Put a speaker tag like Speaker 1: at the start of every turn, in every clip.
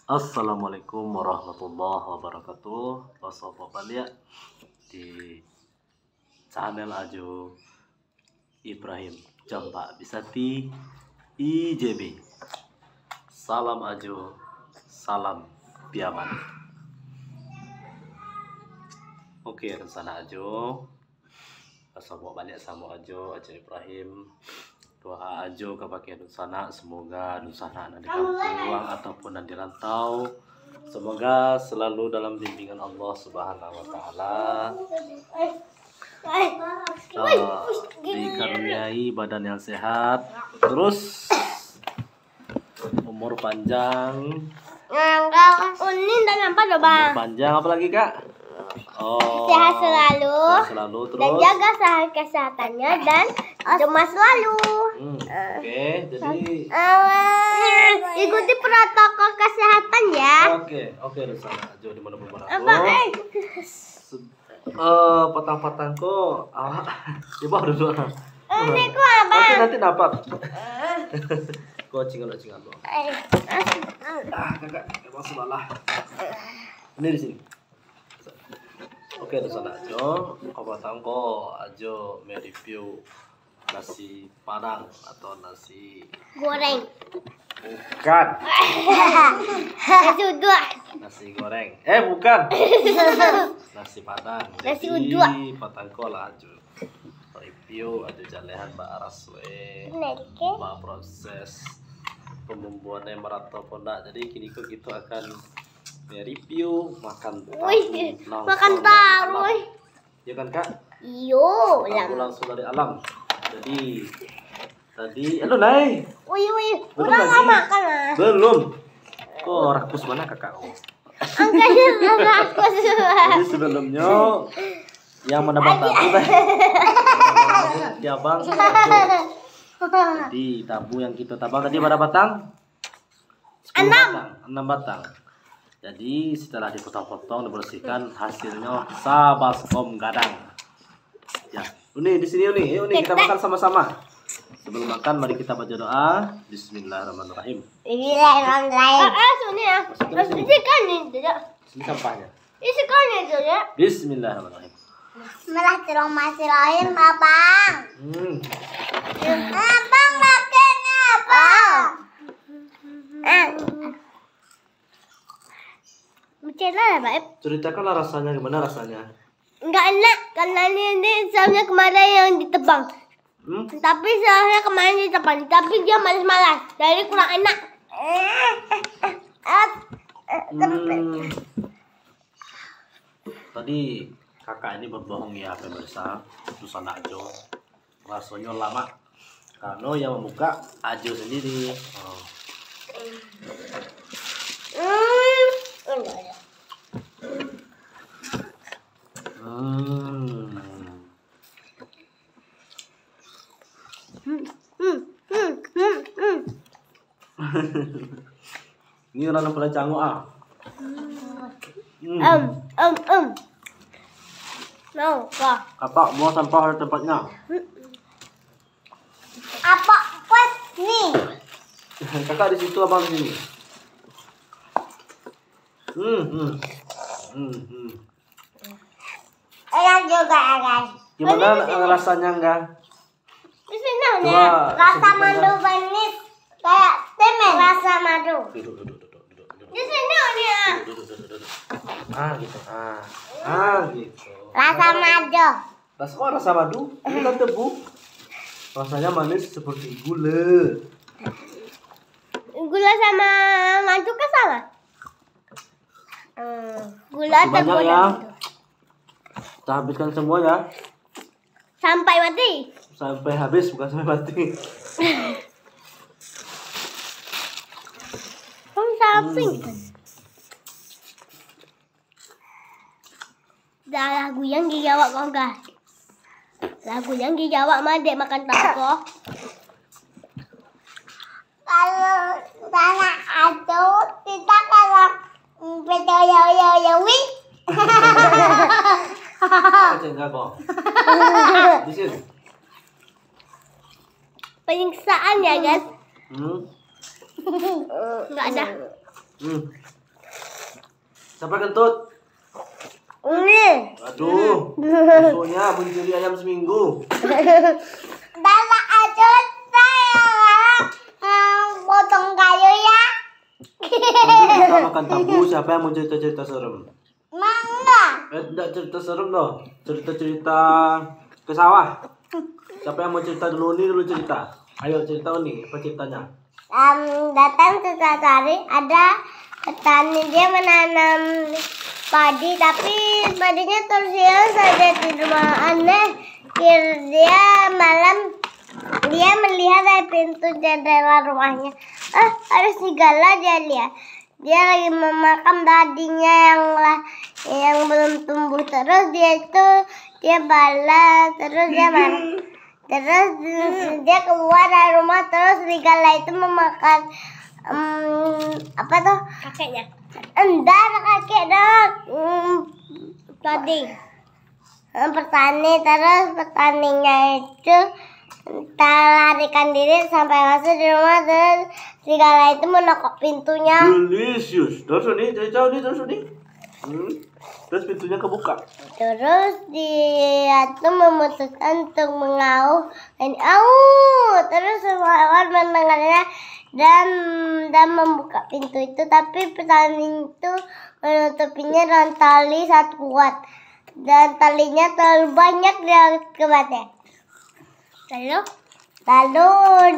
Speaker 1: Assalamualaikum warahmatullahi wabarakatuh. Wassofa balia di channel Ajo Ibrahim Jampa Bisati IJB. Salam Ajo, salam Piaman. Oke, rencana Ajo Wassofa balia sama Ajo Ibrahim. Doa Ajo kebagian Nusana, semoga Nusana ada di kampung ataupun di rantau, semoga selalu dalam bimbingan Allah Subhanahu wa Ta'ala, dikaruniai badan yang sehat, terus umur panjang. Umur panjang, apa lagi Kak?
Speaker 2: Sehat selalu,
Speaker 1: terus
Speaker 2: dan jaga kesehatannya dan cemas selalu.
Speaker 1: Oke, jadi
Speaker 2: ikuti protokol kesehatan ya.
Speaker 1: Oke, Nusana Ajo di mana-mana. Patang-patang kok di bawah dulu.
Speaker 2: Ini ku apa?
Speaker 1: Nanti dapat. Kok cingan lo. Kakak, emang sebelah. Ini di sini. Oke, Nusana Ajo, patang kok Ajo mereview nasi padang atau nasi
Speaker 2: Goreng.
Speaker 1: bukan.
Speaker 2: Nasi uduk.
Speaker 1: Nasi goreng. Bukan. Nasi padang.
Speaker 2: Nasi
Speaker 1: Jadi
Speaker 2: uduk.
Speaker 1: patangko lah Ajo review Ajo jalehan Mbak Araswe. Mbak proses pembumbuannya merata pondak. Jadi kini kita akan review makan tahu.
Speaker 2: Makan tahu.
Speaker 1: Ya kan Kak?
Speaker 2: Iyo,
Speaker 1: Tahu langsung dari alam. Jadi tadi Nai.
Speaker 2: Udah nggak makan lah.
Speaker 1: Belum. Kok rakus mana kakak?
Speaker 2: Angkanya rakus.
Speaker 1: Jadi sebelumnya yang mana batang itu ya bang. Jadi tabu yang kita tabang tadi pada batang 6 batang. Jadi setelah dipotong-potong dibersihkan, hasilnya sabaskom gadang. Ya, Uni di sini Uni. Uni kita makan sama-sama. Sebelum makan mari kita baca doa. Bismillahirrahmanirrahim. Sini sampahnya. Bismillahirrahmanirrahim.
Speaker 2: Bismillahirrahmanirrahim, Abang. Abang makan apa? Macam Baik.
Speaker 1: Ceritakanlah rasanya, gimana rasanya?
Speaker 2: Enggak enak karena ini sausnya kemarin yang ditebang. Tapi sausnya kemarin ditebang, tapi dia malas-malas, jadi kurang enak.
Speaker 1: Tadi kakak ini berbohong ya pemirsa, Nusana Ajo. Rasanya lama karena yang membuka Ajo sendiri. Ini orang pernah canggung Kakak mau sampah di tempatnya.
Speaker 2: Apa pas nih?
Speaker 1: Kakak di situ, abang di sini.
Speaker 2: Enak juga guys.
Speaker 1: Gimana rasanya enggak?
Speaker 2: Di sini rasa madu manis kayak temen rasa madu.
Speaker 1: Duduk.
Speaker 2: Di sini
Speaker 1: Gitu. Gitu.
Speaker 2: rasa madu.
Speaker 1: Rasa madu? Ini kan tebu. Rasanya manis seperti gula.
Speaker 2: Gula sama madu kan sama? Gula
Speaker 1: Masih banyak ya.
Speaker 2: madu.
Speaker 1: Kita habiskan semua ya.
Speaker 2: Sampai mati.
Speaker 1: Sampai habis, bukan sampai mati.
Speaker 2: Samping. Lagu yang dijawab kok enggak? Lagu yang dijawab mah dek makan tahu. Kalau sana itu kita kalau betul ya wing.
Speaker 1: Enggak kok. Di sini.
Speaker 2: Penyiksaan ya guys. Enggak ada.
Speaker 1: Siapa kentut?
Speaker 2: Ini.
Speaker 1: Aduh, musuhnya mencuri ayam seminggu.
Speaker 2: Bapak Ajut saya potong kayu ya.
Speaker 1: Nanti kita makan tabu. Siapa yang mau cerita-cerita serem?
Speaker 2: Mangga.
Speaker 1: Enggak cerita serem loh. Cerita-cerita ke sawah. Siapa yang mau cerita dulu nih dulu cerita. Ayo cerita nih, apa ceritanya?
Speaker 2: Datang sesuatu hari ada petani, dia menanam padi tapi padinya tersirat saja di rumah aneh. Dia malam dia melihat dari pintu jendela rumahnya. Ada serigala dia lihat. Dia lagi memakan dadinya yang belum tumbuh. Terus dia balas, terus dia marah. Terus dia keluar dari rumah, terus serigala itu memakan apa tuh? Kakeknya. Enggak, kakek dah. Tadi. Petaninya itu larikan diri sampai masuk di rumah, terus serigala itu menokok pintunya.
Speaker 1: Delicious. Terus nih, jauh nih, terus nih. Terus pintunya kebuka. Terus
Speaker 2: dia tuh memutuskan untuk mengaum dan terus semua hewan mendengarnya dan membuka pintu itu, tapi petani itu menutupinya dengan tali satu kuat dan talinya terlalu banyak dia kebatnya. Lalu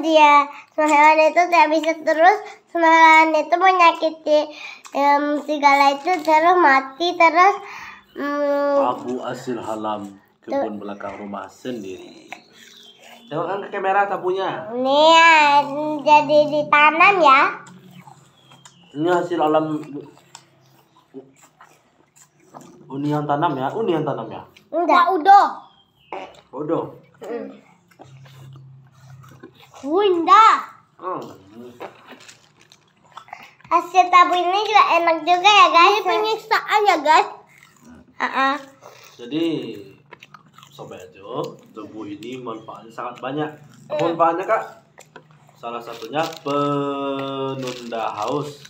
Speaker 2: dia semua hewan itu tidak bisa terus, semua hewan itu menyakiti serigala itu terus mati terus.
Speaker 1: Abu hasil halam kebun belakang rumah sendiri. Tengok kan ke kamera tapunya.
Speaker 2: Nih jadi ditanam ya.
Speaker 1: Ini hasil alam. Unian tanam ya, unian tanam ya.
Speaker 2: Enggak, udah.
Speaker 1: Udah.
Speaker 2: Bunda. Hasil tabu ini juga enak juga ya guys. Ini penyiksaan ya guys.
Speaker 1: Jadi sobat Ajo, tebu ini manfaatnya sangat banyak. Apa manfaatnya kak? Salah satunya penunda haus.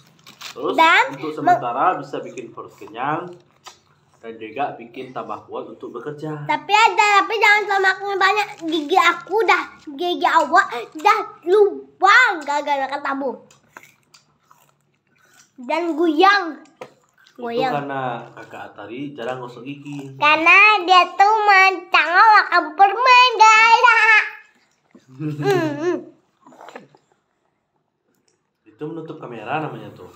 Speaker 1: Terus untuk sementara bisa bikin perut kenyang dan juga bikin tambah kuat untuk bekerja.
Speaker 2: Tapi jangan semakin banyak. Gigi awak dah lubang gara-gara tabu. Dan goyang.
Speaker 1: Itu karena kakak Atari jarang gosok gigi.
Speaker 2: Karena dia tuh makan permen guys.
Speaker 1: Itu menutup kamera namanya tuh.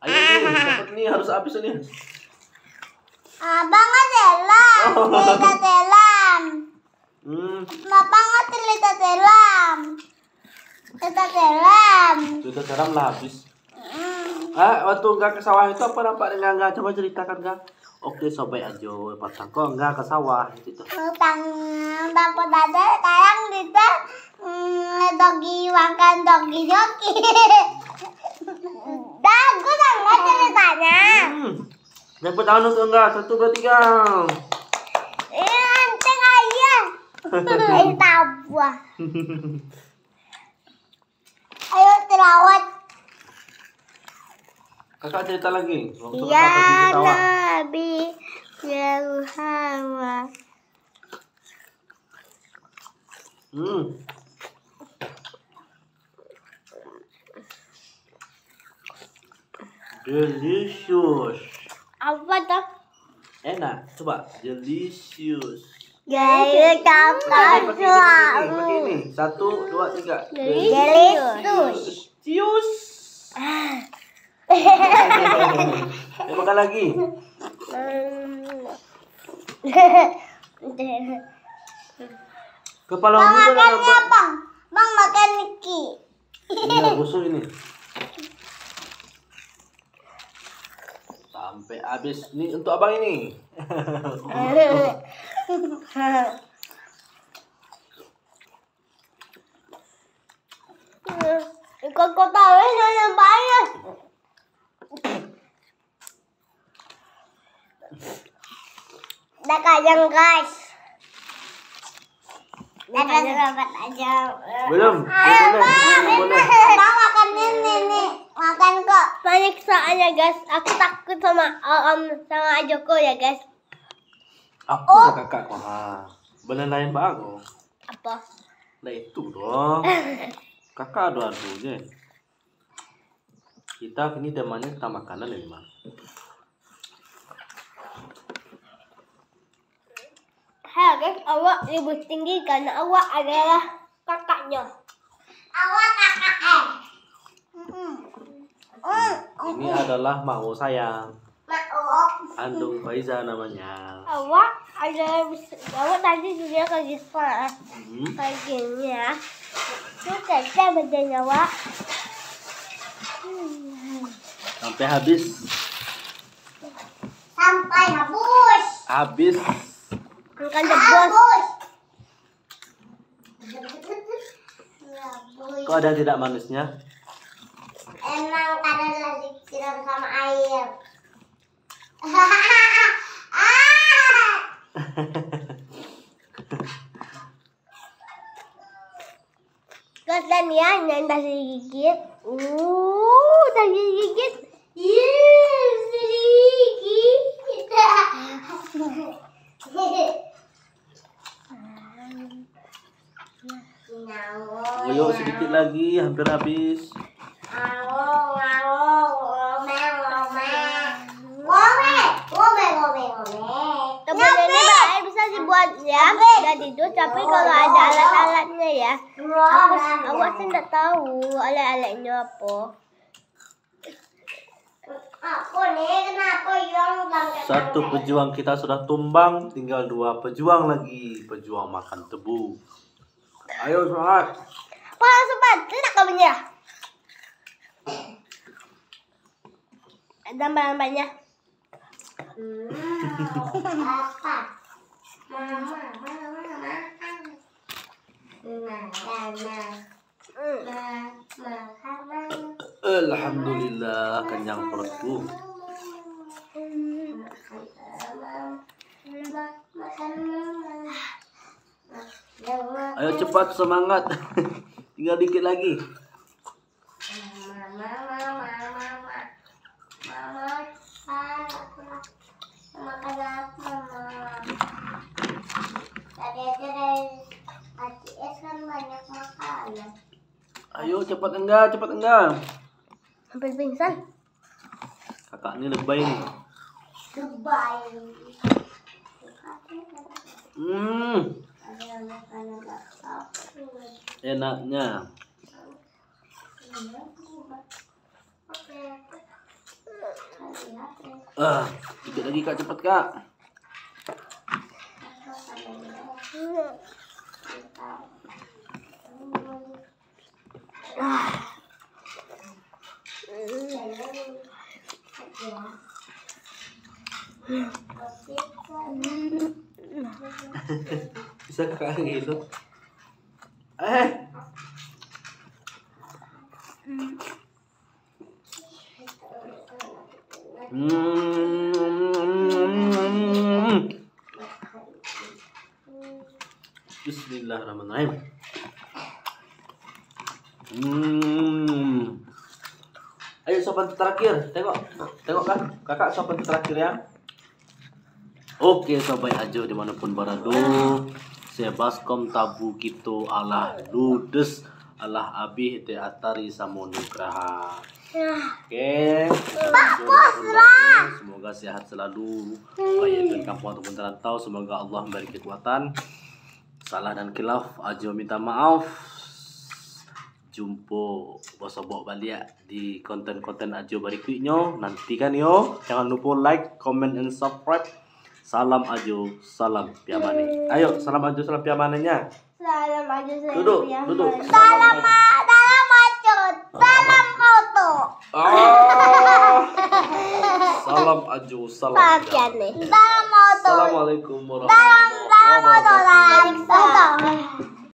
Speaker 1: Ayo nih, cepet nih harus habis nih.
Speaker 2: Abang telam. Bapak telam.
Speaker 1: Sudah teram lah habis. Waktu enggak ke sawah itu apa nampak enggak? Coba ceritakan enggak? Oke sobat Ajo, patang kok enggak ke sawah gitu.
Speaker 2: Takut ada sekarang kita makan dogi. Bagus enggak ceritanya?
Speaker 1: Yang pertama untuk enggak, 1, 2, 3.
Speaker 2: Anteng ayah. Tabu. Ayo terawat.
Speaker 1: Kakak cerita lagi. Waktu
Speaker 2: Ya
Speaker 1: kakak pergi ke sawah.
Speaker 2: Nabi Muhammad.
Speaker 1: Delicious.
Speaker 2: Apa tuh?
Speaker 1: Enak, coba. Delicious.
Speaker 2: Gaya kakak
Speaker 1: Begini. 1, 2, 3.
Speaker 2: Delicious.
Speaker 1: Delicious. Makan lagi. Kepala
Speaker 2: Bang
Speaker 1: juga
Speaker 2: makannya bang. Bang makan Niki.
Speaker 1: Iya, busuk ini. Sampai habis. Nih untuk abang ini.
Speaker 2: Kok tahu yang banyak. Udah kajang guys. Ada sahabat aja.
Speaker 1: Belum.
Speaker 2: Ayo
Speaker 1: Boleh.
Speaker 2: bang makan ini nih. Makan ya guys. Aku takut sama Ajoko ya guys.
Speaker 1: Apa kakak wah. Bener lain bago.
Speaker 2: Apa?
Speaker 1: Nah itu dong. Kakak adu-adunya. Kita ini temanya kita makanan ya Mas.
Speaker 2: Hai guys, awak lebih tinggi karena awak adalah kakaknya. Awak kakak.
Speaker 1: Ini adalah mau sayang.
Speaker 2: Mau.
Speaker 1: Andung Faiza namanya.
Speaker 2: Awak tadi juga ke Gispa. Kayak gini ya. Itu kita badannya awak.
Speaker 1: Sampai habis.
Speaker 2: Sampai habis.
Speaker 1: Habis.
Speaker 2: Bukan debus.
Speaker 1: Kok ada yang tidak manisnya?
Speaker 2: Emang karena lagi disiram sama air. Guys, dan ya, yang tadi gigit. Tadi gigit.
Speaker 1: Ayo sedikit lagi, hampir habis.
Speaker 2: Teman ini baik bisa dibuat ya, jadi itu tapi kalau ada alat-alatnya ya, aku sih nggak tahu alat-alatnya apa. Aku nih kenapa yang
Speaker 1: Satu pejuang kita sudah tumbang, tinggal 2 pejuang lagi. Pejuang makan tebu. Ayo semangat.
Speaker 2: Wah, sobat, tidak kau menyerah. Ada banyak. Apa?
Speaker 1: Alhamdulillah kenyang perutku. Ayo cepat semangat. Tinggal dikit lagi. Ayo cepat enggak, cepat enggak.
Speaker 2: Hampir pingsan.
Speaker 1: Kakak ini lebay nih.
Speaker 2: Lebay.
Speaker 1: Enaknya. Dikit lagi kak, cepat kak. Bisa kakak gitu. Bismillahirrahmanirrahim. Ayo sopan terakhir, tengok kan, kakak sopan terakhir ya. Oke sobat ajo dimanapun berada, saya baskom tabu gitu Allah ludes Allah abi te atari samonugraha. Oke, semoga sehat selalu, baik di kampung ataupun terantau. Semoga Allah memberi kekuatan. Salah dan khilaf ajo minta maaf. Jumpa bosok balik di konten-konten ajo berikutnya. Nantikan yo, jangan lupa like, comment, and subscribe. Salam ajo, salam piamane. Ayo, salam ajo, salam piamanenya.
Speaker 2: Salam ajo, salam
Speaker 1: Duduk.
Speaker 2: Salam ajo, salam auto.
Speaker 1: Salam ajo, salam
Speaker 2: piamane. Salam auto.
Speaker 1: Assalamualaikum warahmatullahi wabarakatuh.
Speaker 2: Salam auto.